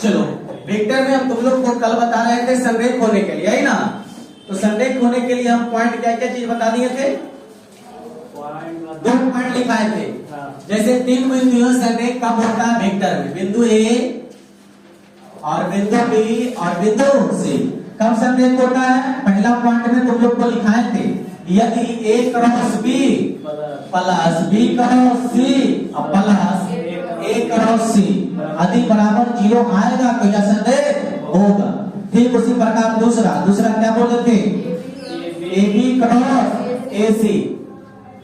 चलो वेक्टर में हम तुम लोग को कल बता रहे थे संरेख होने के लिए, है ना? तो संरेख होने के लिए हम पॉइंट क्या क्या चीज बता दिए थे? दो पॉइंट लिखाए थे। जैसे तीन बिंदु संरेख कब होता है वेक्टर में? बिंदु ए और बिंदु बी और बिंदु सी कब संरेख होता है? पहला पॉइंट में तुम लोग को लिखाए थे यदि A cross B plus B cross C plus A cross C अधिक बराबर 0 आएगा तो यह संरेख होगा। ठीक उसी प्रकार दूसरा क्या बोले थे? ए बी क्रॉस ए सी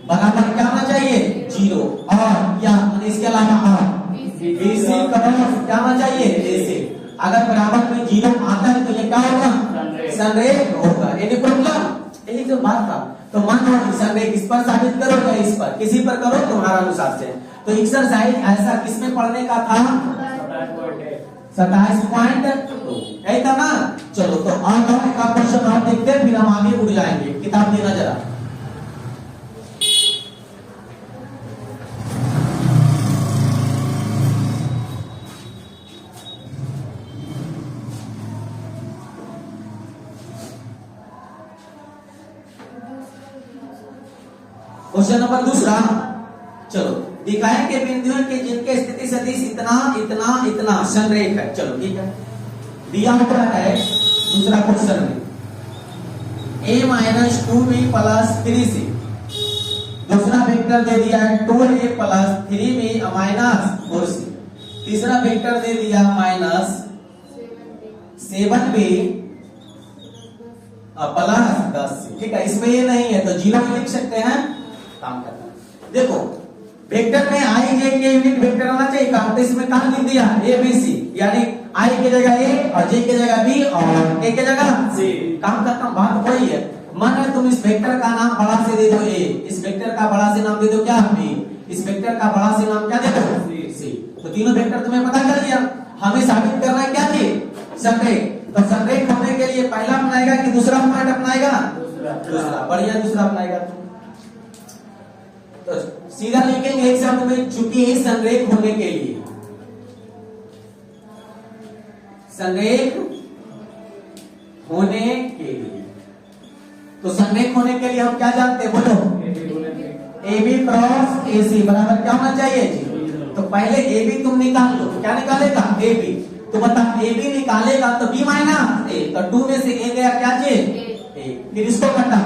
बराबर क्या होना चाहिए? 0 और क्या इसके अलावा बी सी क्रॉस क्या होना चाहिए? ए सी। अगर बराबर में 0 आता है तो ये क्या होगा? संरेख होगा। Any problem? यही जो बात था। तो मान लो संरेख इस पर साबित करो या इस पर, किसी पर करो तुम्हारा अनुसार से। तो एक्सरसाइज ऐसा किसमें पढ़ने का था? 27.2 है था ना? चलो तो आगे का क्वेश्चन आप देखते हैं फिर हम आगे उड़ जाएंगे। किताब देना जरा। क्वेश्चन नंबर दूसरा, चलो दिखाएं कि बिंदुओं के जिनके स्थिति सदिश इतना इतना इतना संरेख है। चलो ठीक है, दिया हुआ है दूसरा क्वेश्चन में a minus 2b plus 3c। दूसरा वेक्टर दे दिया है 2a plus 3b minus 4c। तीसरा वेक्टर दे दिया माइनस 7b प्लस 10c। ठीक है, इसमें ये नहीं है तो 0 लिख सकते हैं। काम करना है। देखो वेक्टर में आई जे के यूनिट वेक्टर होना चाहिए। काम तो इसमें कहां लिख दिया? ए बी सी, यानी आई की जगह ए और जे की जगह बी और के की जगह सी। काम खत्म, बात वही है। माना तुम इस वेक्टर का नाम बड़ा से दे दो ए, इस वेक्टर का बड़ा से नाम दे दो क्या? बी। इस वेक्टर का बड़ा से नाम क्या दे दो? सी। तो तीनों वेक्टर तुम्हें पता चल गया। हमें साबित करना है क्या चीज? संरेख। तो संरेख होने के लिए पहला अपनाएगा कि दूसरा पॉइंट अपनाएगा? दूसरा। बढ़िया, दूसरा अपनाएगा। तो सीधा लिखेंगे एक शब्द में, चूंकि संरेख होने के लिए, संरेख होने के लिए, तो संरेख होने के लिए हम क्या जानते हैं? बोलो। ए बी क्रॉस ए सी बराबर क्या होना चाहिए जी? तो पहले ए बी तुम निकाल लो। क्या निकालेगा? A B. तो बता ए बी निकालेगा तो बी माइनस ए, तो 2 में से ए गया क्या चीज? ए। फिर इसको घटा,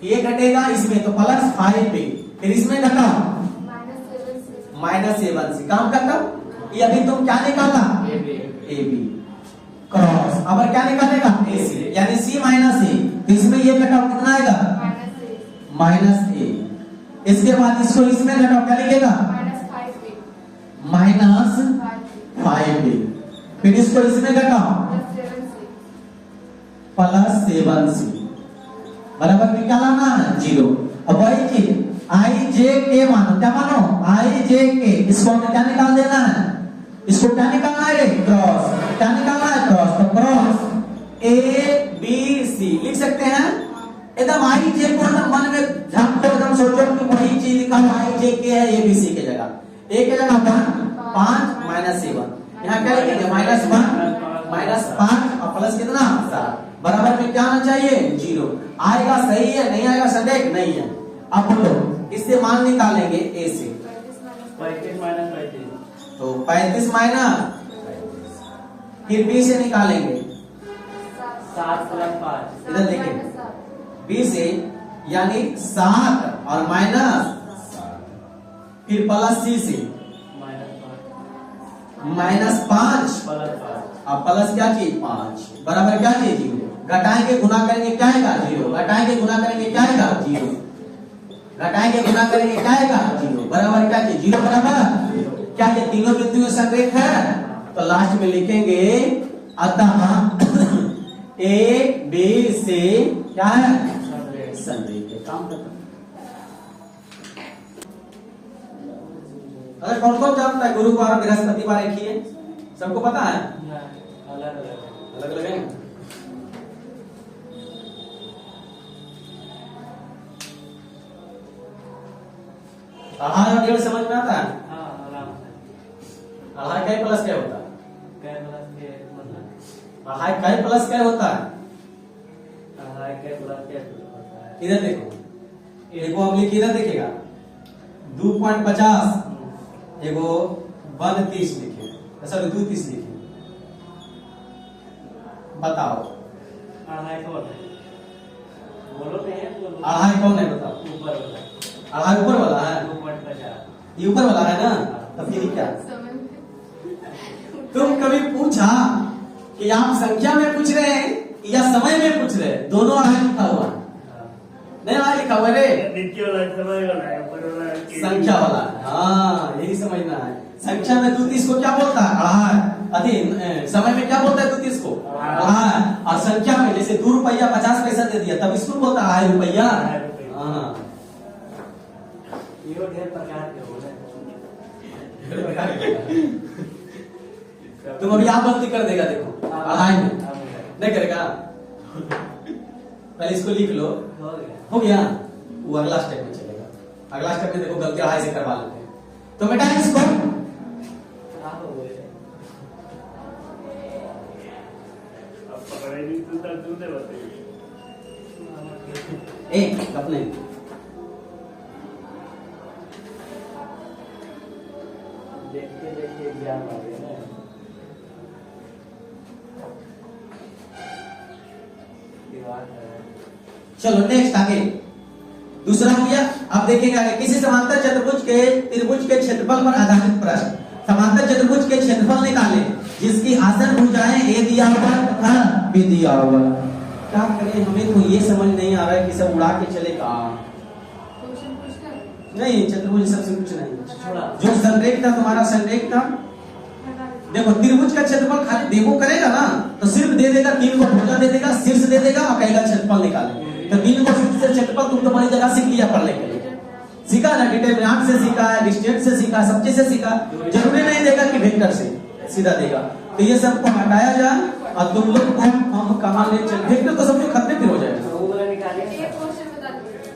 ये घटेगा इसमें तो प्लस 5b। फिर इसमें घटाओ माइनस 7c। काम खत्म। ये अभी तुम क्या निकाला? A B cross. अब क्या निकालेगा? ए सी, यानी सी माइनस ए। तो इसमें ये घटाओ कितना आएगा? माइनस ए। इसके बाद इसको इसमें घटाओ क्या लिखेगा? Minus 5b। फिर इसको इसमें घटाओ प्लस 7c बराबर में क्या लाना है? 0। अब वही चीज आई जे के मानो, क्या मानो? आई जे के। इसको हमें क्या निकाल देना है? इसको क्या निकालना है? क्रॉस। क्या निकालना है? क्रॉस। तो क्रॉस ए बी सी लिख सकते हैं। एकदम आई जे को मन में झांको, एकदम सोचो कि वही चीज निकालो। आई जे के है ए बी सी की जगह, ए की जगह 5 माइनस 7। यहाँ क्या लिखेंगे? माइनस 1 माइनस 5 और प्लस कितना? 7 बराबर में क्या आना चाहिए? 0 आएगा। सही है? नहीं आएगा? संरेख नहीं है। अब बोलो इससे मान निकालेंगे ए से। 35 माइनस 35, तो 35 माइनस, फिर बी से निकालेंगे 7 प्लस 5। इधर देखिए बी से यानी 7 और माइनस, फिर प्लस सी से माइनस 5 अब प्लस क्या चीज? 5 बराबर क्या चीज? 0। घटाएंगे गुना करेंगे क्या आएगा? 0। घटाएंगे गुना करेंगे क्या आएगा? 0। घटाएंगे गुना करेंगे क्या आएगा? 0 बराबर क्या चीज? 0 बराबर क्या? ये तीनों बिंदु संरेख है। तो लास्ट में लिखेंगे अतः ए बी से क्या है? संरेख है। काम खत्म। अगर कौन कौन जानता है गुरुवार और बृहस्पतिवार एक ही है? सबको पता है? अलग अलग है। आहार और डेढ़ समझ में आता है? आहार कै प्लस क्या होता है? कै प्लस के मतलब अढ़ाई कै प्लस क्या होता है? अढ़ाई कै प्लस क्या होता है? इधर देखो, एगो हम लिखिए, इधर देखिएगा 2.50, एगो 1.30 लिखिए, सॉरी 2.30 लिखिए। बताओ अढ़ाई कौन है? बोलो नहीं है, बोलो। अढ़ाई कौन है बताओ? ऊपर वाला। अढ़ाई ऊपर वाला है, 2.50 ये ऊपर वाला है ना, तो फिर क्या? तुम कभी पूछा कि आप संख्या में पूछ रहे हैं या समय में पूछ रहे हैं? दोनों अढ़ाई लिखा हुआ है, नहीं अढ़ाई लिखा हुआ रे, नीचे वाला समय वाला है, ऊपर वाला संख्या वाला है। हाँ यही समझना है। संख्या में 2.30 को क्या बोलता है? अढ़ाई। अभी समय में क्या बोलता है 2.30 को? अढ़ाई। और संख्या में जैसे 2 रुपया 50 पैसा दे दिया, तब इसको बोलता है अढ़ाई रुपया। हाँ ये ढेर प्रकार के होते तुम अभी आप गलती कर देगा, देखो अढ़ाई में नहीं करेगा। पहले इसको लिख लो, हो गया। वो अगला स्टेप में चलेगा, अगला स्टेप में देखो गलती अढ़ाई से करवा लेते हैं, तो बेटा इसको अपने देखते देखते एग्जाम आ गया ना। चलो नेक्स्ट आगे, दूसरा हो गया। अब देखेंगे आगे, किसी समांतर चतुर्भुज के त्रिभुज के क्षेत्रफल पर आधारित प्रश्न। समांतर चतुर्भुज के क्षेत्रफल निकाले जिसकी आसन भुजाएं ए दिया हुआ तथा बी दिया हुआ। क्या करें, हमें तो ये समझ नहीं आ रहा है कि सब उड़ा के चले कहाँ। नहीं चतुर्भुज सबसे कुछ नहीं, जो संरेख था तुम्हारा संरेख था। देखो त्रिभुज का क्षेत्रफल खाली देखो करेगा ना, तो सिर्फ दे देगा 3 को भुजा दे देगा, शीर्ष दे देगा और कहेगा क्षेत्रफल निकाले। तो 3 को शीर्ष से क्षेत्रफल तुम तुम्हारी जगह सीख लिया पढ़ने के लिए, सीखा ना, डिटरमिनेंट से सीखा है, डिस्टेंस से सीखा, सब चीज से सीखा। जरूरी नहीं देगा कि वेक्टर से सीधा देगा। तो ये सबको हटाया जाए और तुम लोग को हम कहाँ ले चल, वेक्टर तो समझो खत्म फिर हो जाएगा।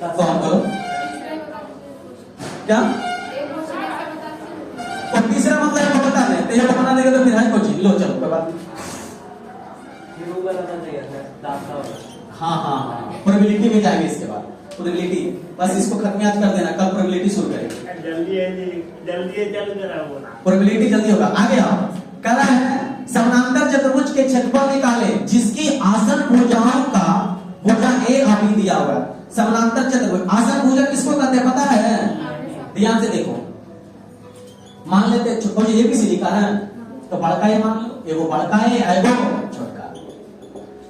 तो हम करो क्या, और तीसरा मतलब है बता दें, तो ये बना देगा तो फिर है कुछ लो, चलो कोई बात नहीं। हाँ हाँ हाँ, प्रोबेबिलिटी में जाएंगे इसके बाद, प्रोबेबिलिटी बस इसको खत्म आज कर देना, कल प्रोबेबिलिटी शुरू करेंगे। जल्दी चल जरा बोला, प्रोबेबिलिटी जल्दी होगा। आगे आओ, कह रहा है समानांतर चतुर्भुज के क्षेत्रफल निकाले जिसकी आसन भुजाओं का भुजा ए अभी दिया हुआ है। समानांतर चतुर्भुज, आसन भुजा किसको कहते हैं पता है? ध्यान से देखो, मान लेते ये भी सी लिखा है, तो बड़का ये मान लो, एगो बड़का है एगो छोटा,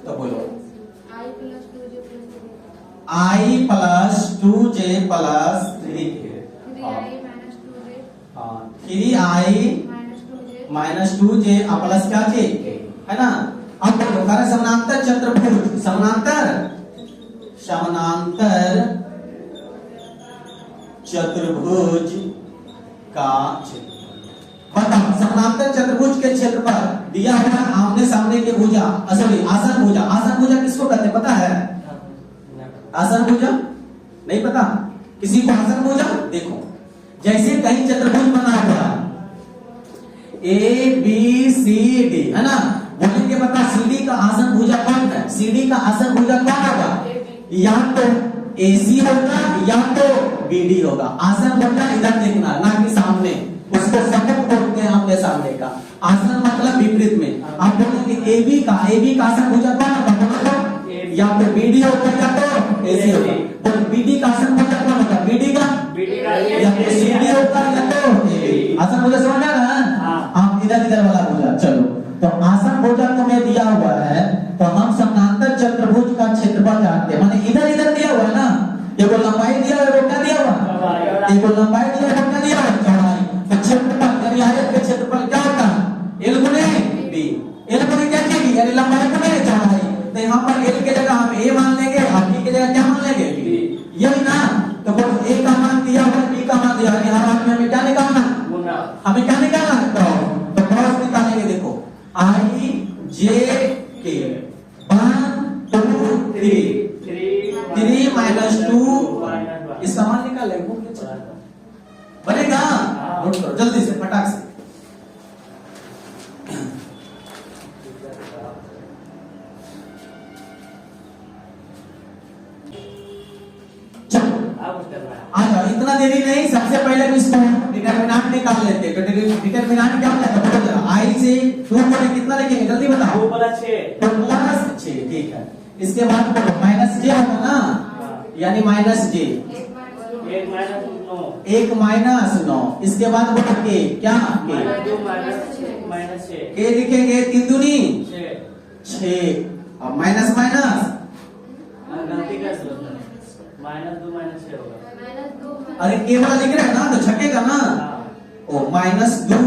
तो बोलो I प्लस 2j प्लस 3 हाँ 3i माइनस 2j प्लस क्या j है ना। अब बोलो समानांतर चतुर्भुज, समानांतर चतुर्भुज का बताओ, समानांतर चतुर्भुज के क्षेत्रफल दिया हुआ आमने सामने के भुजा, सॉरी आसन भुजा। आसन भुजा किसको कहते हैं पता है? आसन भुजा नहीं पता किसी को? आसन भुजा देखो, जैसे कहीं चतुर्भुज बना हुआ ए बी सी डी है ना, बोलेंगे बता सीडी का आसन भुजा कौन है? सीडी का आसन भुजा कौन होगा? या तो एसी होगा या तो बीडी होगा। आसन भुजा इधर देखना ना कि सामने, उसको सम्मुख बोलते हैं आमने सामने का। आसन मतलब विपरीत में। आप बोलेंगे एबी का आसन भुजा कौन होगा? या तो बीडी होगा या तो एसी होगा। तो बीडी का आसन भुजा कौन होगा? बीडी का या तो सीडी होगा या तो एबी। आसन भुजा समझ आ रहा है? आप इधर वाला भुजा। चलो तो आसन भुजा तुम्हें दिया हुआ है, तो हम समानांतर चतुर्भुज का क्षेत्रफल जानते हैं। माने इधर दिया हुआ है ना, एगो लंबाई दिया हुआ है, क्या दिया हुआ? एगो लंबाई दिया हुआ, क्या दिया हुआ? चौड़ाई। तो क्षेत्रफल यानी आयत का क्षेत्रफल क्या होता है? L गुने B। L गुने क्या चीज? यानी लंबाई गुने चौड़ाई। तो यहाँ पर L की जगह हम A मान लेंगे और B की जगह क्या मान लेंगे? B। यही ना, तो बोलो A का मान दिया हुआ, B का मान दिया हुआ, हर में हमें क्या निकालना? हमें क्या निकालना? तो क्रॉस निकालेंगे। देखो I J K 1 2 3 माइनस 2, इसका मान निकालेंगे बनेगा। नोट करो जल्दी से फटाक से। कुछ करना है। आ जाओ, इतना देरी नहीं, सबसे पहले भी इसको डिटरमिनेंट निकाल लेते। तो डिटरमिनेंट क्या होता है बोलो जरा। आई से 2 को कितना लिखेंगे जल्दी बताओ। 2 + 6 प्लस 6, ठीक है। इसके बाद बोलो माइनस जे होगा ना, यानी माइनस जे 1 - 9 1 - 9। इसके बाद बोलो के क्या के -2 - 6 के लिखेंगे 3 दूनी 6 अब माइनस माइनस गलती कैसे होता है? -2 - 6 होगा। अरे के वाला लिख रहे हैं ना तो छकेगा ना। ओ -2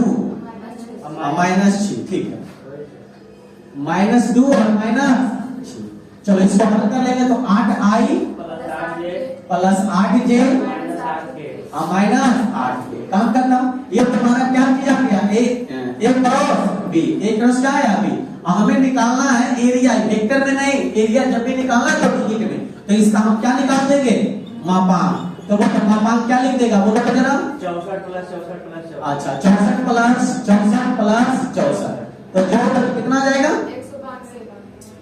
-6, ठीक है। -2 और -6, चलो इसको हल कर लेंगे तो 8i प्लस 8j -8k। काम करता हूं, ये तुम्हारा क्या किया गया, एक क्रॉस बी, एक क्रॉस क्या है अभी हमें निकालना है एरिया, वेक्टर में नहीं, एरिया जब भी निकालना है तो यूनिट में। तो इसका हम क्या निकाल देंगे, मापांक। तो वो मापांक क्या लिख देगा बोलो तो जरा। 64 + 64 + 64। अच्छा 64 प्लस 64 तो जोड़ कितना आ जाएगा 105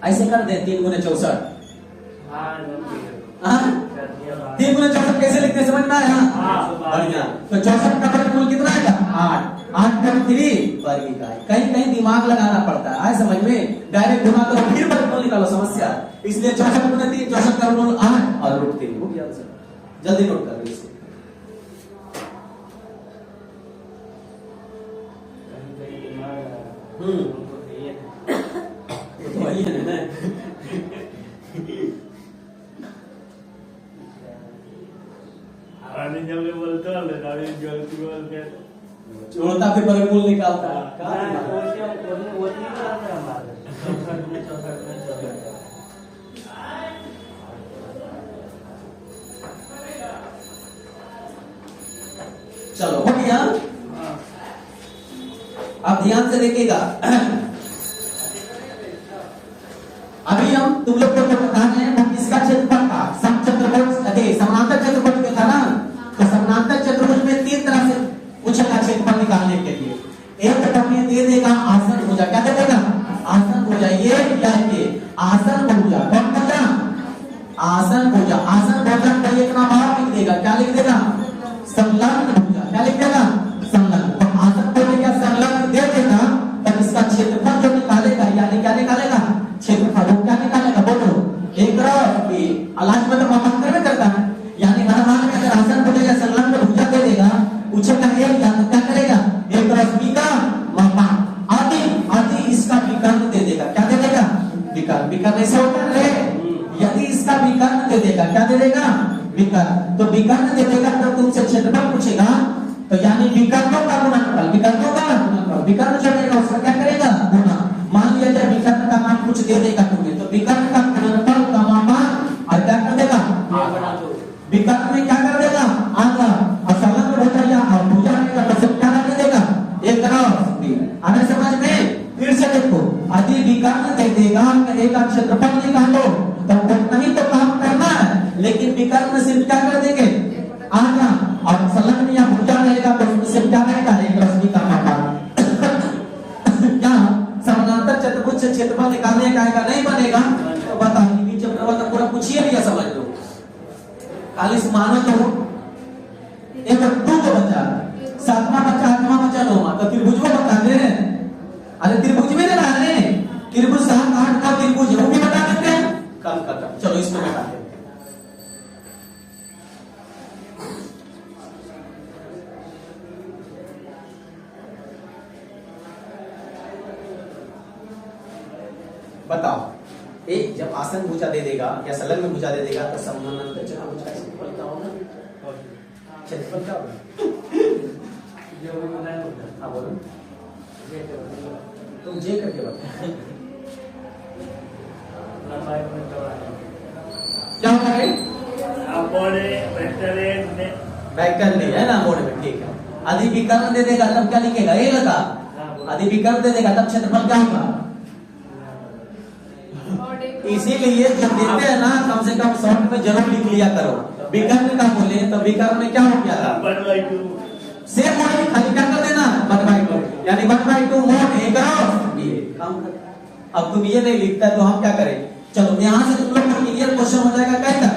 ऐसे कर दे 3 × 64। हाँ गलती है। हाँ? 3 × 64 कैसे लिखते समझ में आया। बढ़िया। तो 64 का वर्गमूल कितना आएगा 8 का 3 वर्ग इकाई। कहीं कहीं दिमाग लगाना पड़ता है समझ में, डायरेक्ट गुना करो फिर वर्गमूल निकालो समस्या। इसलिए 64 × 3 64 का वर्गमूल 8 और √3 हो गया आंसर। जल्दी नोट कर लीजिए। तो वही है ना। अभी जब मैं बोलता हूँ ना अभी गलती बोलते हैं जोड़ता फिर वर्गमूल निकालता है। वो नहीं कराते हमारे 64 में 64 चलो हो गया। अब ध्यान से देखिएगा, अभी हम तुम लोग को बता रहे हैं किसका क्षेत्रफल था, समचतुर्भुज समानांतर चतुर्भुज में था ना। तो समानांतर चतुर्भुज में 3 तरह से पूछेगा क्षेत्रफल निकालने के लिए। एक तरफ में दे देगा आसन भुजा, क्या दे देगा आसन भुजा, ये क्या है आसन भुजा। कौन भुजा आसन भुजा। आसन भुजा का एक नाम और लिख देगा, क्या लिख देगा संलग्न भुजा, क्या लिख देगा संलग्न। तो आसन भुजा क्या संलग्न दे देगा तब इसका क्षेत्रफल जो निकालेगा, यानी क्या निकालेगा क्षेत्रफल, वो क्या निकालेगा बोलो एक लास्ट में तो मापांतर में करता है, यानी हर हाल में अगर आसन भुजा या संलग्न भुजा दे देगा पूछेगा एक या तो क्या करेगा एक बी का मापांक आदि इसका विकर्ण दे देगा, क्या दे देगा विकर्ण ऐसे होता है। यदि इसका विकर्ण दे देगा, क्या दे देगा विकर्ण, तो विकर्ण दे देगा तो तुमसे क्षेत्रफल पूछेगा, तो यानी विकर्णों का गुणनफल, विकर्ण जो देगा उसका क्या करेगा गुणा। मान लिया जाए विकर्ण का मान कुछ दे देगा तुम्हें, तो विकर्ण का गुणनफल का मापांक और क्या कर देगा विकर्ण में क्या कर देगा आधा और संलग्न भुजा या भुजा का तो क्या कर देगा एक तरफ। आने समझ में फिर से देखो, यदि विकर्ण दे देगा कहेगा क्षेत्रफल निकालो तो उतना ही तो काम करना है, लेकिन विकर्ण में सिर्फ क्या कर देंगे आधा और संलग्न या भुजा रहेगा तो उसमें सिर्फ क्या रहेगा एक रश्मि का मापांक। क्या समानांतर चतुर्भुज से क्षेत्रफल निकालने का नहीं बनेगा तो बताइए चैप्टर तो पूरा पूछिए लिया समझ लो, खाली मानो तो एक 2 को बचा 7वां बचा 8वां बचा 9वां तो त्रिभुज को बता दे। अरे त्रिभुज में ना रहे त्रिभुज 7 8 का त्रिभुज वो भी बता देते हैं कम खत्म। चलो इसको बता दे। बताओ एक जब आसन भुजा दे देगा या संलग्न भुजा दे देगा तो समानांतर चतुर्भुज का क्षेत्रफल क्या होगा क्षेत्रफल क्या होगा हाँ बोलो तुम जे करके बताओ क्या होगा वेक्टर नहीं है ना बोर्ड में, ठीक है। यदि विकर्ण दे देगा तब क्या लिखेगा ये लगा, यदि विकर्ण दे देगा तब क्षेत्रफल क्या होगा। इसीलिए जब देते हैं ना कम से कम शॉर्ट में जरूर लिख लिया करो, विकर्ण का बोले तो विकर्ण में क्या हो गया सेम मोड खाली क्या कर देना 1/2 यानी 1/2 मोड ए करो ये काम कर। अब तुम ये नहीं लिखता तो हम क्या करें। चलो यहाँ से तुम लोग को क्लियर क्वेश्चन हो जाएगा कैसा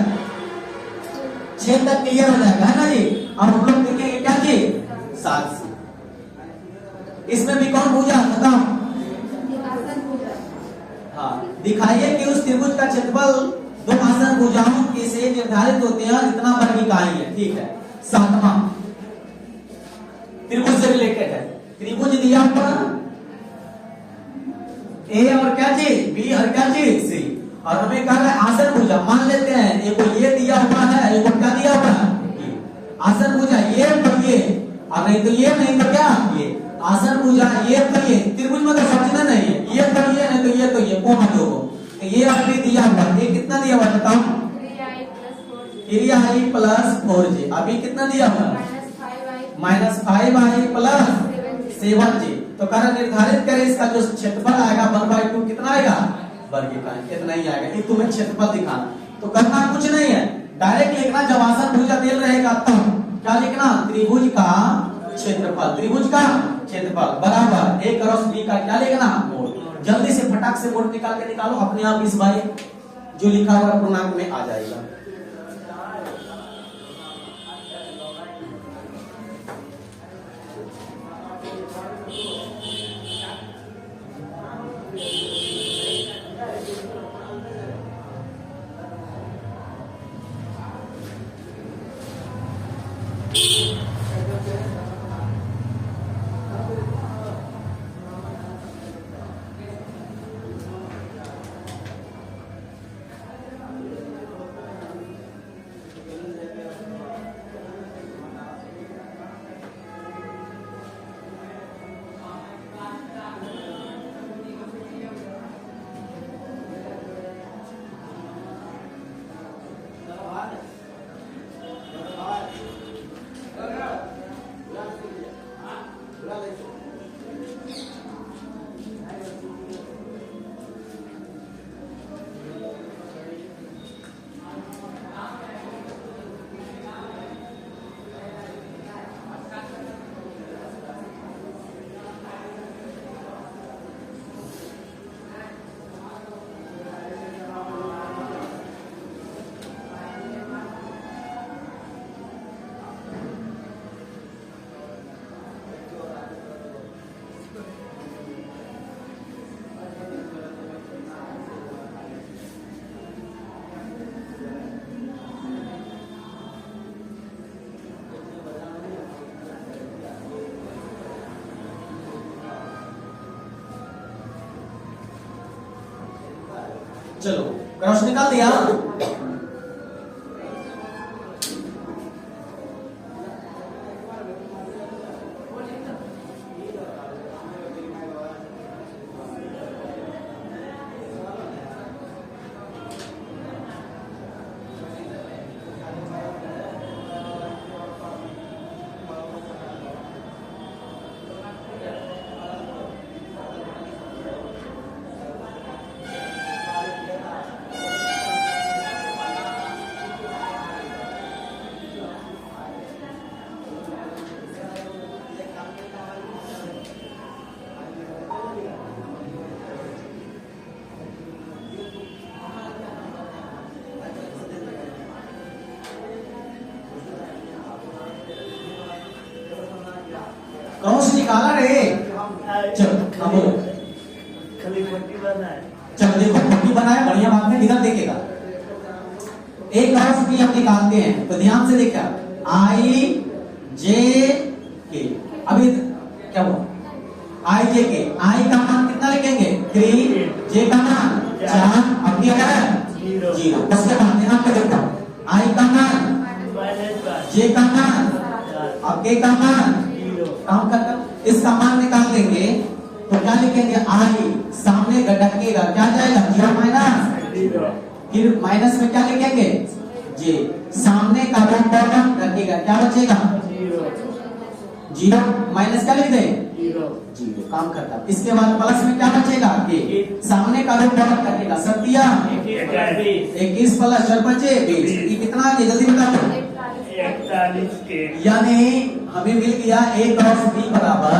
6 तक क्लियर हो जाएगा, है ना जी। अब हम लोग देखेंगे क्या जी 7 से। इसमें भी कौन भुजा बताओ। हाँ, दिखाइए कि उस त्रिभुज का क्षेत्रफल दो आसन भुजाओं के से निर्धारित होते हैं और इतना वर्ग इकाई है। ठीक है, 7वां त्रिभुज से रिलेटेड है। त्रिभुज दिया हुआ ए और क्या चीज बी और क्या चीज सी, और हमें कह रहा है आसन भुजा। मान लेते हैं एक ये दिया हुआ है, एक क्या दिया हुआ है आसन भुजा, ये तो ये, और नहीं तो ये, नहीं तो क्या ये आसन भुजा, ये तो ये। त्रिभुज में तो समझना नहीं है, ये तो ये, नहीं तो ये तो ये, कौन दो ये अभी दिया हुआ, ये कितना दिया हुआ बताओ 3i प्लस 4j। अभी कितना दिया हुआ -5i प्लस 7j। तो कारण निर्धारित करें इसका जो क्षेत्रफल आएगा 1/2 कितना आएगा वर्ग इकाई, इतना ही आएगा। ये तुम्हें क्षेत्रफल दिखाना, तो करना कुछ नहीं है, डायरेक्ट लिखना। जब आसन भुजा दिल रहेगा तब क्या लिखना, त्रिभुज का क्षेत्रफल, त्रिभुज का क्षेत्रफल बराबर a क्रॉस b का क्या लिखना मोड। जल्दी से फटाक से मोड निकाल के निकालो, अपने आप इस बार जो लिखा हुआ पूर्णांक में आ जाएगा। चलो क्रॉस निकाल दिया। क्रॉस निकाला रे। चलो हाँ बोलो। खाली पट्टी बना है। चलो देखो पट्टी बनाया, बढ़िया बात है, इधर देखेगा। एक क्रॉस भी हम निकालते हैं तो ध्यान से देखा, आई जे के। अभी क्या हुआ आई जे के, आई का मान कितना लिखेंगे 3, जे का मान 4, अब क्या है 0। उसके बाद यहाँ पे देखो आई का मान जे का मान, अब के का मान काम कर, इसका मान निकाल देंगे तो क्या लिखेंगे आई, सामने घटकेगा क्या जाएगा 0 माइनस, फिर माइनस में क्या लिखेंगे जे, सामने का रो बॉटम घटेगा क्या बचेगा 0, माइनस क्या लिख दें 0, काम करता। इसके बाद प्लस में क्या बचेगा के, सामने का रो बॉटम घटेगा, सत्या 21 प्लस 4 बचे 20, ये कितना आ गया जल्दी बता दो 41 के। यानी हमें मिल गया a क्रॉस b बराबर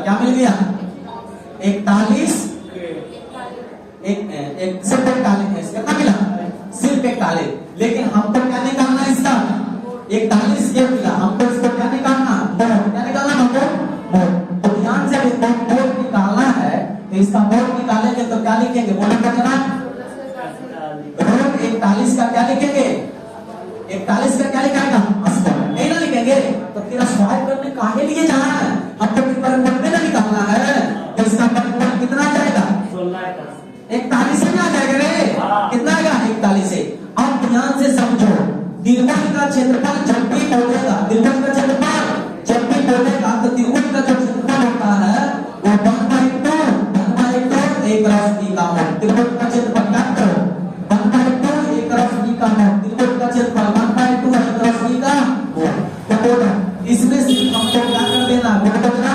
क्या मिल गया 41, एक सिर्फ 41 कितना मिला सिर्फ 41। लेकिन हमको क्या निकालना 41 ये मिला हमको, इसको क्या निकालना, क्या निकालना हमको, मोड। तो ध्यान से मोड निकालना है, तो इसका मोड निकालेंगे तो क्या लिखेंगे, बोलो बचना, रोड 41 का क्या लिखेंगे, 41 का क्या लिखाएगा, स्क्वायर, नहीं ना लिखेंगे। तो फिर स्क्वायर करने काहे लिए जाना है, हमको परिमाण में ना निकालना है, तो इसका परिमाण कितना आ जाएगा, 41 में आ जाएगा रे, कितना आएगा, 41 से। अब ध्यान से समझो, त्रिभुज का क्षेत्रफल जब भी बोलेगा, त्रिभुज का क्षेत्रफल जब भी बोलेगा तो त्रिभुज का जो क्षेत्रफल होता है वो 1/2 a क्रॉस b का मोड। त्रिभुज का क्षेत्रफल क्या करो, 1/2 a क्रॉस b का मोड, त्रिभुज का क्षेत्रफल 1/2 a क्रॉस b का मोड। तो बोलो इसमें सिर्फ हमको क्या कर देना, गुण करना,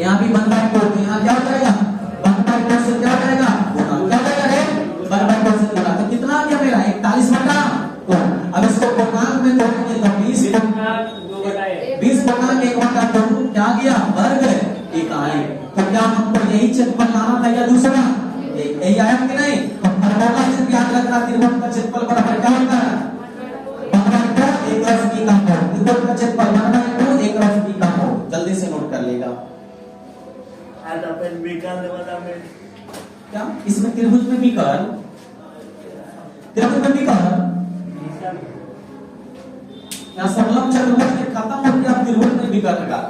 यहाँ भी 1/2, यहाँ क्या हो जाएगा, 1/2 से क्या हो जाएगा, गुणा, क्या हो जाएगा रे, 1/2 से गुणा, तो कितना आ गया मेरा 41 बटा। अब इसको पूर्णांक में तोड़ेंगे तो 20 गुना 1/2 क्या आ गया, वर्ग इकाई। तो क्या हमको यही क्षेत्रफल लाना था या दूसरा, यही आया कि नहीं। तो फॉर्मूला से याद रखना, त्रिभुज का क्षेत्रफल बराबर क्या होता है, 1/2 a क्रॉस b का मोड, त्रिभुज का क्षेत्रफल 1/2 a क्रॉस b का मोड। जल्दी से नोट कर लेगा। क्या इसमें त्रिभुज में भी कर, त्रिभुज में भी कर, यहाँ समलंब चतुर्भुज खत्म हो गया, त्रिभुज में भी कर लगा।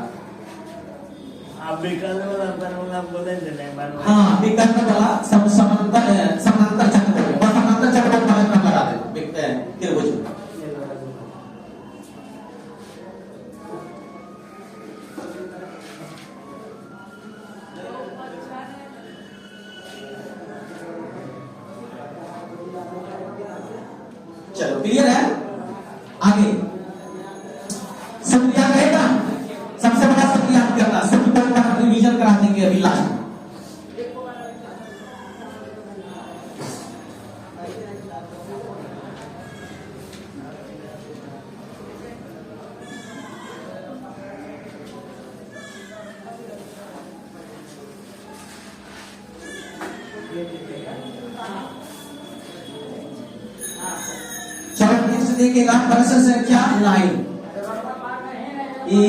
आप विकर्ण वाला बोलेंगे नहीं, हाँ विकर्ण वाला समांतर चतुर्भुज, बस समांतर चतुर्भुज वाला क्रम लगा दे त्रिभुज। चलो क्लियर है, आगे शुक्रिया रहेगा, सबसे बड़ा शुक्रिया करना, शुक्रिया का रिवीजन करा देंगे अभी लास्ट में। चलो नेक्स्ट देखिएगा, प्रश्न संख्या 9, ये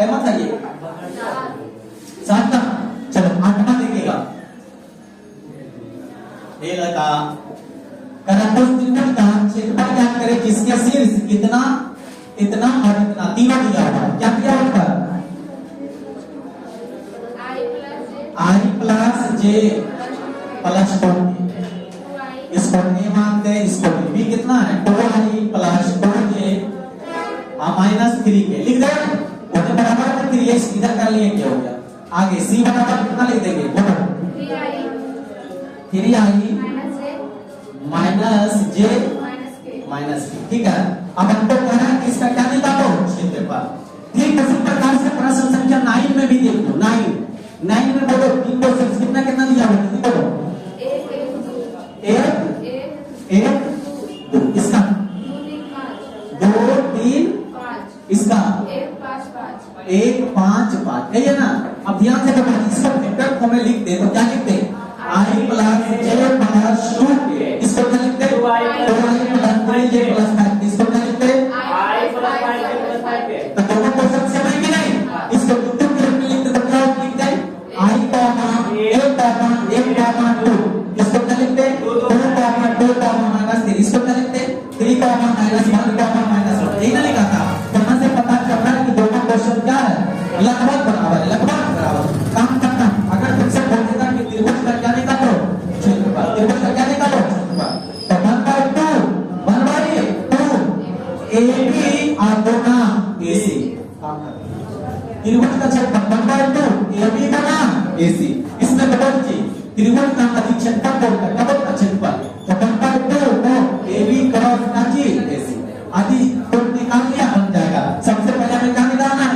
एमत है ये 7 का। चलो 8वां देखिएगा, ये लगा करंतुस त्रिभुज का क्षेत्रफल ज्ञात करें जिसके शीर्ष इतना इतना और इतना तीनों दिया हुआ है। क्या दिया हुआ है, i प्लस जे प्लस 2, इसको ए मानते हैं, इसको b कितना है 2i plus 2j minus 3k लिख दे, उन्हें बराबर में 3 इधर कर लिए, क्या हो गया। आगे c बराबर कितना लिख देंगे, बोलो 3i minus j minus k, ठीक है। अब हमको कहना है कि इसका क्या निकालो, क्षेत्रफल। ठीक उसी प्रकार से प्रश्न संख्या 9 में भी देख लो, 9 में बोलो 3 को सिर्फ कितना कितना दिया हुआ है, बोलो 1 2, इसका 2 3, इसका 1 5 5 है ना। अब ध्यान से देखो, इसको वेक्टर फॉर्म में लिख दे तो क्या लिखते हैं, i plus j plus 2k, इसको क्या लिखते हैं 2i प्लस 3j प्लस 5, इसको क्या लिखते हैं i plus 5j plus 5k। तो दोनों को सबसे में कि नहीं, इसको बिंदु के रूप में लिखते तो क्या लिखते हैं i कॉमा 1 2, इसको क्या लिखते हैं 2 माइनस 3, इसको क्या लिखते हैं 3 माइनस 1 माइनस 1, यही ना लिखा था। यहाँ से पता चल रहा है कि दोनों क्वेश्चन क्या है, लगभग बराबर है, लगभग बराबर। काम करना, अगर तुमसे बोलेगा कि त्रिभुज का क्या निकालो, क्षेत्रफल, त्रिभुज का क्या निकालो, क्षेत्रफल, तो 1/2 AB और गुना AC, काम करना। त्रिभुज का क्षेत्रफल 1/2 AB गुना AC, इसमें बदल जी त्रिभुज का अधिक्षेत्रफल बोलता है, डबल का क्षेत्रफल, तो 1/2 AB क्रॉस AC आदि तो निकाल लिया, बन जाएगा। सबसे पहले हमें क्या निकालना है,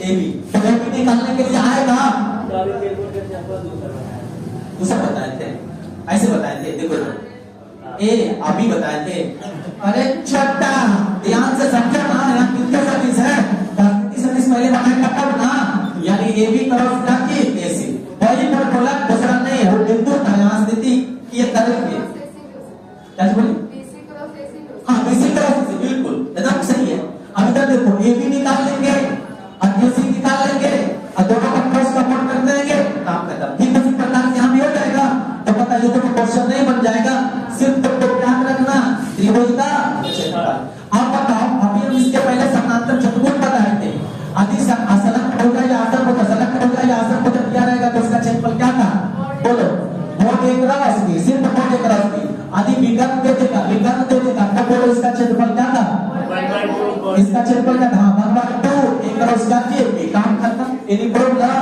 AB, तो AB निकालने के लिए आएगा, दूसरा बताए थे, ऐसे बताए थे, देखो ए अभी बताए थे। अरे छोटा ध्यान से समझो ना, यहाँ कितने सदिश है, कितनी सदिश पहले बनाएगा तब ना, यानी AB क्रॉस AC, वही फॉर्मूला दूसरा नहीं है, वो बिंदु था यहाँ स्थिति ये तरह के, क्या बोले, हाँ BC क्रॉस AC, बिल्कुल एकदम सही फोर एक क्रॉस बी, सिर्फ फोर एक क्रॉस बी। आदि विकर्ण दे देगा, विकर्ण दे देगा, तब बोलो इसका क्षेत्रफल क्या था? इसका क्षेत्रफल क्या था? 1/2 एक क्रॉस काटिए, ये काम खत्म। Any problem?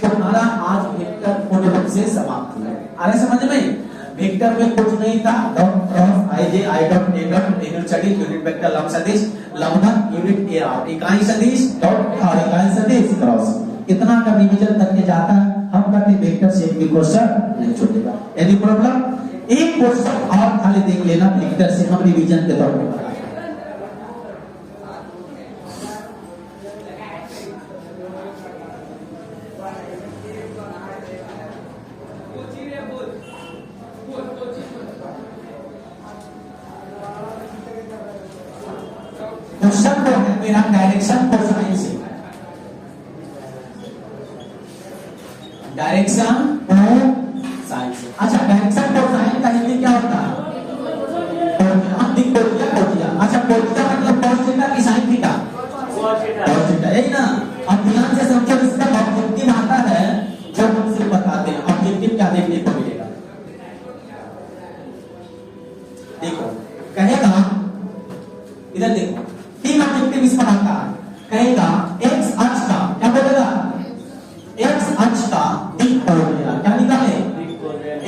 तो हमारा आज वेक्टर पूर्ण रूप से समाप्त हुआ। आ रहे समझ में? वेक्टर में कुछ नहीं था, dot cross I J I dot A dot unit सदिश, यूनिट वेक्टर लंब सदिश, लंबन यूनिट ए आर, इकाई सदिश डॉट और इकाई सदिश क्रॉस। इतना का रिवीजन करके जाता है, हम करते वेक्टर से एक भी क्वेश्चन नहीं छूटेगा। Any problem? एक क्वेश्चन और खाली देख लेना वेक्टर से, हम रिवीजन के तौर पे क्वेश्चन को है मेरा डायरेक्शन कोसाइन से। डायरेक्शन कोसाइन से। अच्छा, डायरेक्शन कोसाइन का हिंदी क्या होता है? कोटिया, कोटिया। अच्छा, कोटिया मतलब cos थीटा की sin थीटा? cos थीटा, यही ना? अब ध्यान से समझो, इसका ऑब्जेक्टिव आता है जो हम सिर्फ बताते हैं। ऑब्जेक्टिव क्या देखने को मिलेगा? देखो, कहेगा इधर देखो, तीन ऑब्जेक्टिव इस पर आता है। कहेगा x अक्ष का क्या बोलेगा? x अक्ष का दिक खोजेगा। क्या निकाले?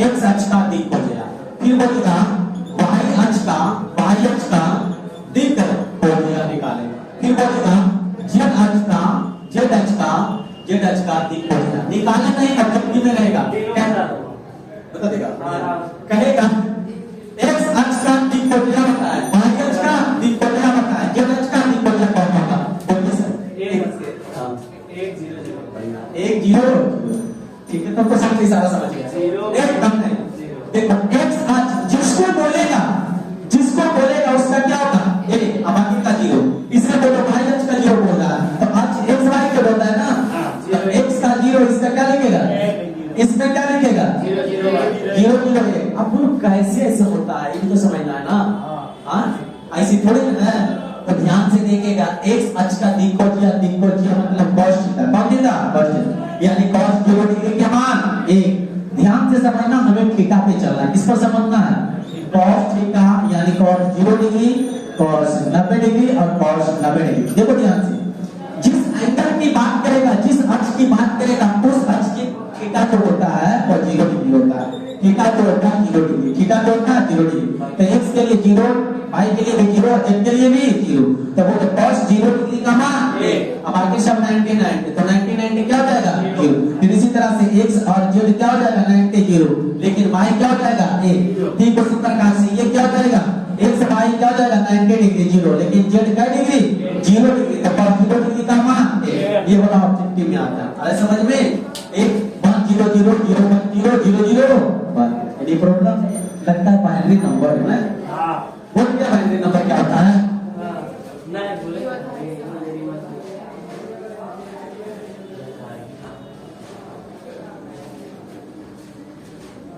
x अक्ष का दिक खोजेगा। फिर बोलेगा y अक्ष का दिक खोजेगा, निकाले। फिर बोलेगा z अक्ष का दिक खोजेगा। निकालना नहीं, ऑब्जेक्टिव में रहेगा। बता देगा, कहेगा x अक्ष का दिक खोजेगा बताया, y अक्ष का दिक खोजेगा बताया, z अक्ष का दिक खोजेगा कौन होगा? बोलिए सर। 1 0, ठीक है, तब तो समझ इशारा समझ गया। एकदम नहीं। देखो, x अक्ष जिसको बोलेगा उसका क्या होगा? ये बाकी का 0। इसमें बोलो y अक्ष का 0 बोल रहा है, तो अक्ष x y के बोलता है ना, तो x का 0, इसका क्या लिखेगा? इसमें क्या लिखेगा? 0 0 1। अब कैसे ऐसे होता है, ये तो समझना है ना। हाँ, ऐसी थोड़ी ना। तो ध्यान से देखेगा, x अक्ष का दिक खोजिया मतलब cos थीटा। कौन थीटा? cos थीटा, यानी cos 0 डिग्री के मान 1। ध्यान से समझना, हमें थीटा पे चलना है। किस पर समझना है? cos थीटा यानी cos 0 डिग्री, cos 90 डिग्री और cos 90 डिग्री। देखो ध्यान से, जिस एंगल की बात करेगा, जिस अक्ष की बात करेगा, उस अक्ष की थीटा जो होता है वो 0 डिग्री होता है। थीटा जो होता है 0 डिग्री, थीटा जो होता है 0 डिग्री। तो x के लिए 0, y के लिए भी 0 और z के लिए भी 0। तो वो cos 0 डिग्री का मान 1। अब बाकी सब 90 90, तो 90 90 क्या हो जाएगा? 0। फिर इसी तरह से x और z क्या हो जाएगा? 90 0, लेकिन y क्या हो जाएगा? 1। ठीक उसी प्रकार से ये क्या हो जाएगा? x y क्या हो जाएगा? 90 डिग्री 0, लेकिन z क्या डिग्री? 0 डिग्री। तो cos 0 डिग्री का मान 1। ये वाला ऑब्जेक्टिव में आता है। अरे समझ में? 1 1 0 0 0 1 0 0 0 1। ये प्रॉब्लम लगता है बाइनरी नंबर है। हां, बोल क्या बाइनरी नंबर क्या होता है? नहीं बोले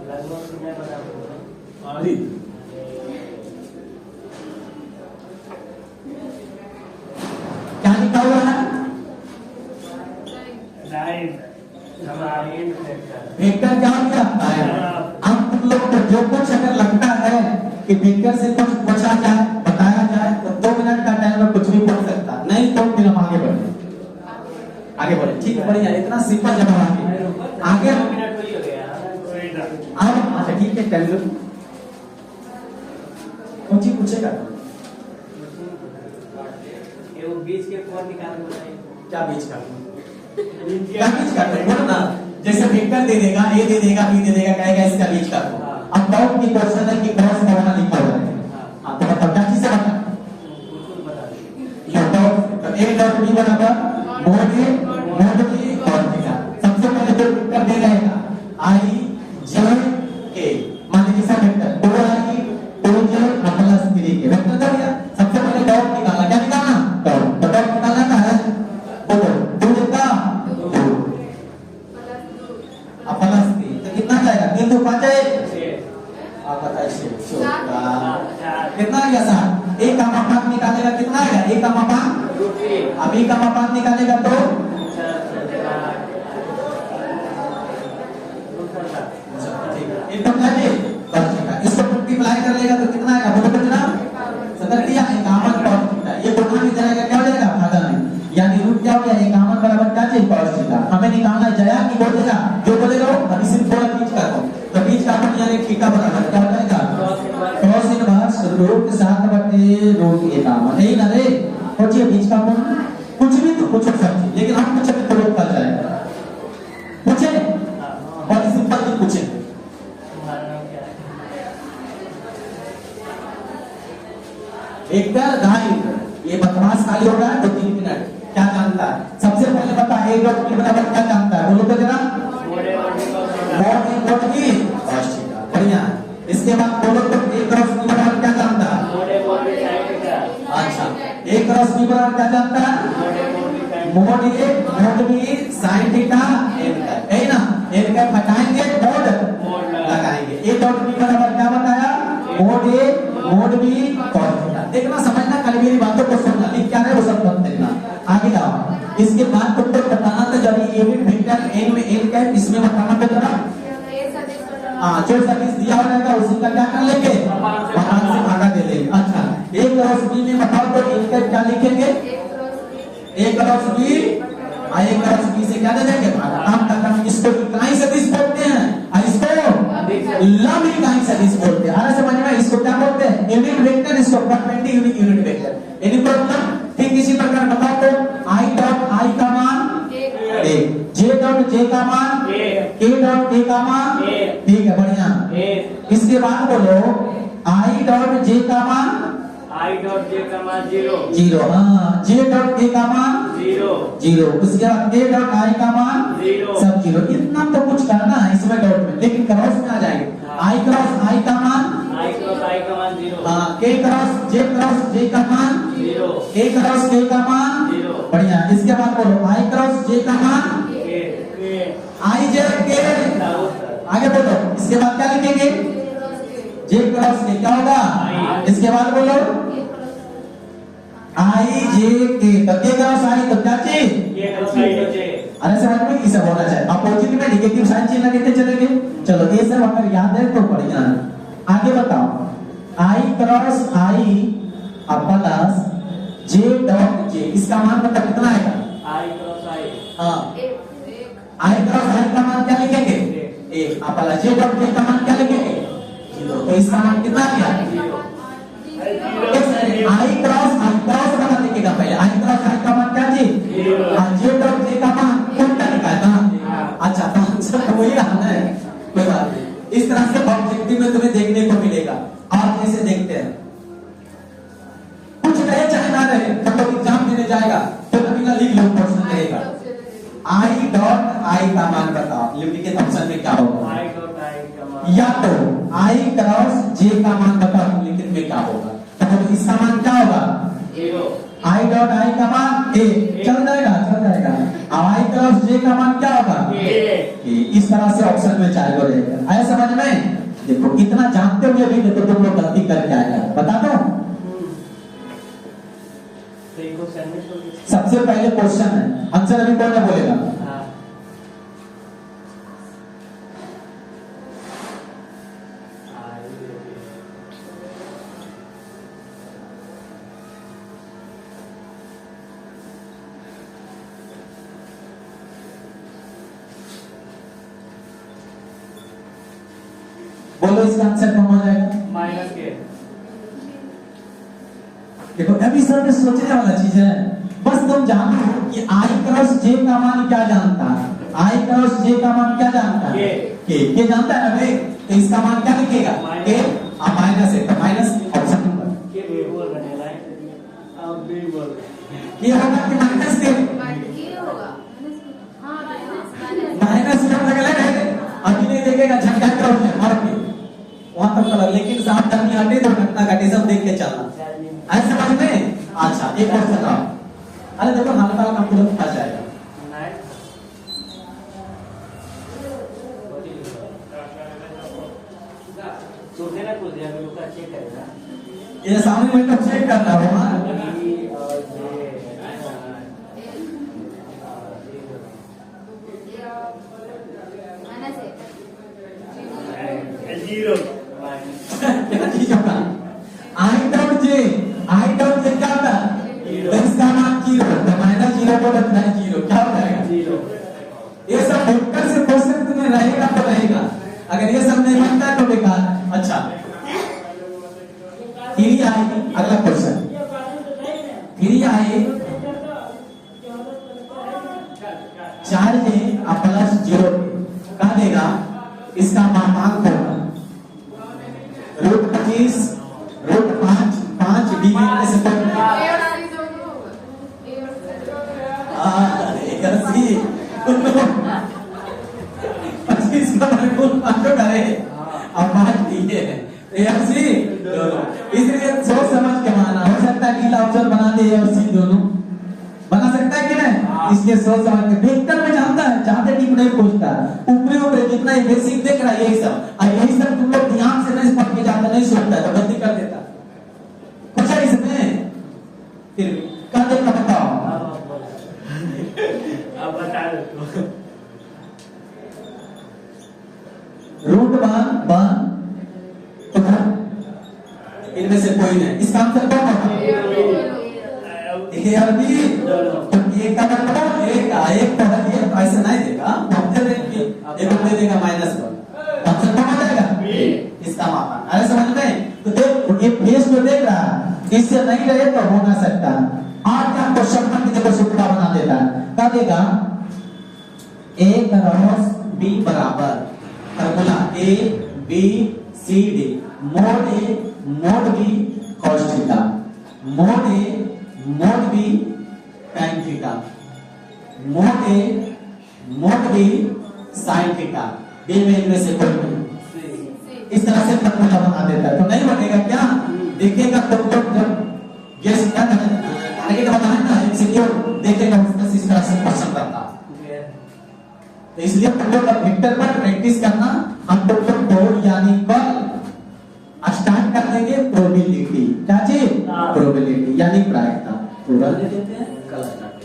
लगभग मैं बता दूंगा। अरे क्या लिखा हुआ है? वेक्टर क्या होता है? अब तुम लोग को जो कुछ अगर लगता है कि वेक्टर से कुछ पूछा जाए, बताया जाए, तो 2 मिनट का टाइम में कुछ भी पूछ सकता, नहीं तो फिर हम आगे बढ़े। ठीक है, बढ़िया, इतना सिंपल जवाब आगे 2 मिनट वही हो गया। अब अच्छा ठीक है, टाइम लो। कौन सी पूछेगा? ये वो बीच के कोण निकालने बताइए। क्या बीच का? क्या बीच का? बोलो ना, जैसे वेक्टर दे देगा, a दे देगा, b दे देगा, कहेगा इसका बीच का। अब डॉट की क्वेश्चन है कि क्रॉस करना लिखा हुआ है। हां, तो बताओ क्या चीज से बता? ये डॉट a डॉट b बराबर mod b cos थीटा। सबसे पहले जो वेक्टर दे रहेगा i j k, मान लीजिए सब vector 2i 2j plus 3k vector दे दिया। सबसे पहले डॉट निकालना, क्या निकालना? डॉट। डॉट निकालना है बोलो 2 का 2 प्लस 3, तो कितना जाएगा? 3 2 5 है। आप बताइए कितना आ गया? 7। a का मापांक निकालेगा कितना आएगा? a का मापांक अब a का मापांक निकालेगा तो ठीक है। एकदम जाके cos थीटा। इसको मल्टीप्लाई कर लेगा तो कितना आएगा बोलो तो जनाब? सदर किया 51 cos थीटा। ये गुणा में जाएगा क्या हो जाएगा भागा में, यानी रूट क्या हो गया 51 बराबर क्या चाहिए cos थीटा। हमें निकालना है जया की बोलेगा जो बोलेगा वो अभी सिर्फ थोड़ा बीच का दो तो बीच का अपन यानी थीटा बराबर क्या हो जाएगा cos इनवर्स रूट 7/√51 यही ना रे। सोचिए बीच का कोण कुछ भी तो कुछ समझिए, लेकिन हम कुछ भी तो लोग कर जाएगा पूछे बहुत सिंपल तो पूछे। तुम्हारा नाम क्या है? एक कर 2.5 लीटर ये बकवास खाली हो रहा है 2-3 मिनट। क्या जानता है सबसे पहले बता a डॉट b बराबर क्या जानता है बोलो तो जरा मोड ए और B cos theta. mod a dot b cos theta. बढ़िया। इसके बाद बोलो तो a क्रॉस b बराबर क्या जानता है मोड ए और बी sin थीटा। अच्छा a क्रॉस b बराबर क्या जानता है मोड ए और B sin mod a mod b sin theta n का है ना। n का हटाएंगे mod लगाएंगे। a डॉट b बराबर क्या बताया mod a mod b cos theta. देखना समझना कल मेरी बातों को सुनना लिख क्या है वो सब मत देखना। आगे जाओ इसके बाद तुमको बताना था जब यूनिट वेक्टर n में n का है इसमें बताना तो जरा हाँ जो सदिश दिया हो रहेगा उसी का क्या कर लेंगे महान से भागा दे लेंगे। अच्छा a क्रॉस b में बताओ तो इनका क्या लिखेंगे a cross b a cross b से क्या दे देंगे भागा। काम खत्म। इसको इकाई सदिश बोलते हैं और इसको लंब इकाई सदिश बोलते हैं। अरे समझ में इसको क्या बोलते हैं यूनिट वेक्टर इसको perpendicular unit vector. Any problem? ठीक इसी प्रकार बताओ तो i डॉट i का मान a j डॉट j का मान k डॉट k का मान ठीक है बढ़िया। इसके बाद बोलो i डॉट j का मान I डॉट j का मान 0 हाँ j डॉट k का मान 0 उसके बाद k डॉट i का मान 0 सब 0। इतना तो कुछ करना है इसमें डॉट में, लेकिन क्रॉस में आ जाएंगे i क्रॉस i का मान I क्रॉस I का मान 0 हाँ k क्रॉस j का मान 0 k क्रॉस k का मान 0 बढ़िया। इसके बाद बोलो i क्रॉस j का मान i j k आगे बोलो। इसके बाद क्या लिखेंगे j क्रॉस k क्या होगा इसके बाद बोलो i j k तो k क्रॉस i तो क्या चीज अरे समझ में ये सब होना चाहिए। अपोजिट में नेगेटिव साइन चिन्ह लगाते चलेंगे। चलो ये सब अगर याद है तो बढ़िया है। आगे बताओ i cross i plus j dot j इसका मान मतलब कितना आएगा I क्रॉस I हाँ i क्रॉस i का मान क्या लिखेंगे 1 प्लस j डॉट j का मान क्या लिखेंगे 0 तो इसका मान कितना आ गया i क्रॉस बना लिखेगा पहले i क्रॉस i का मान क्या जी j डॉट j का मान कितना निकालना। अच्छा तो आंसर तो वही आना है कोई बात नहीं। इस तरह से ऑब्जेक्टिव में तुम्हें देखने को मिलेगा। आप कैसे देखते हैं कुछ रहे चाहे ना रहे जब तक एग्जाम देने जाएगा तो कभी ना लिख लो क्वेश्चन रहेगा i डॉट i का मान बताओ लिखिए ऑप्शन में क्या होगा I डॉट I का मान या तो i क्रॉस j का मान बताओ लिखित में क्या होगा तो इसका मान क्या होगा 0 i डॉट i का मान a चल जाएगा अब i क्रॉस j का मान क्या होगा a। इस तरह से ऑप्शन में चाहे वो रहेगा। आया समझ में? देखो इतना जानते हुए भी तो तुम लोग गलती करके आएगा बता दो। सबसे पहले क्वेश्चन है आंसर अभी कौन है बोलेगा बोलो इसका आंसर कौन हो जाएगा माइनस के। देखो अभी सर ने सोचने वाला चीज है बस तुम जानो कि i क्रॉस j का मान क्या जानता है i क्रॉस j का मान क्या जानता है के जानता है अबे तो इसका मान क्या लिखेगा के माइनस है तो माइनस ऑप्शन नंबर के बोल रहे हैं अब भी बोल ये होगा कि माइनस के माइनस में लगले रहे अभी नहीं देखेगा झटका क्रॉस है मार के वहां तक चला लेकिन सावधानी हटे तो घटना घटे सब देख के चलना ऐसे समझ में। अच्छा एक और बताओ अरे देखो हल्का हल्का पूरा फंस जाएगा ये सामने में तो चेक करना होगा जीरो क्या चीज होगा? आई डॉट जे क्या होता है? जीरो। तो इसका मान जीरो, तो माइनस जीरो को बदलना है जीरो, क्या हो जाएगा? जीरो। ये सब वेक्टर से क्वेश्चन तुम्हें रहेगा तो रहेगा, अगर ये सब नहीं बनता तो बेकार। अच्छा फिर आई अगला क्वेश्चन, फिर आई चार्ज प्लस जीरो कह देगा, इसका मापांक होगा √25 √5 डी में से तो A और C दोनों होगा। A और C। 25 का वर्गमूल 5 करे अब 5 दिए A और C दोनों, इसलिए सोच समझ के माना। हो सकता है नीला ऑप्शन बना दे A और C दोनों, बना सकता है कि नहीं? इसलिए सोच समझ के वेक्टर में जानता है, ज्यादा डीप नहीं पूछता, ऊपरी जितना ही बेसिक देख रहा है यही सब, और यही सब तुम लोग ध्यान से नहीं पढ़ के जाता, नहीं सुनता तो गलती कर देता कुछ है इसमें। फिर क्या देखा बताओ? अब बता दो √1 तो इनमें से कोई नहीं, इसका आंसर क्या होगा? ए और बी। तो एक का मतलब एक तो है, ये ऐसे नहीं देगा, हम दे देंगे एक दे देगा -1, आंसर क्या हो जाएगा? इसका मापन। अरे समझ में? तो देख ये फेस को देख रहा है, इससे नहीं रहे तो हो ना सकता। और क्या क्वेश्चन की जगह सूत्र बना देता है, क्या देगा? a क्रॉस b बराबर formula a b c d mod a mod b cos theta, mod a mod b tan theta, mod a mod b sin theta, B में इनमें से कोई नहीं। इस तरह से फॉर्मूला बना देता है, तो नहीं बनेगा क्या? देखिएगा तो जब गेस क्या आगे का बताना है ना, एमसीक्यू देखेगा उसमें इस तरह से क्वेश्चन करता। तो इसलिए हम लोग वेक्टर पर प्रैक्टिस करना, हम लोग को यानी कल स्टार्ट कर देंगे प्रोबेबिलिटी, क्या चीज? प्रोबेबिलिटी यानी प्रायिकता, पूरा दे देते हैं कल स्टार्ट।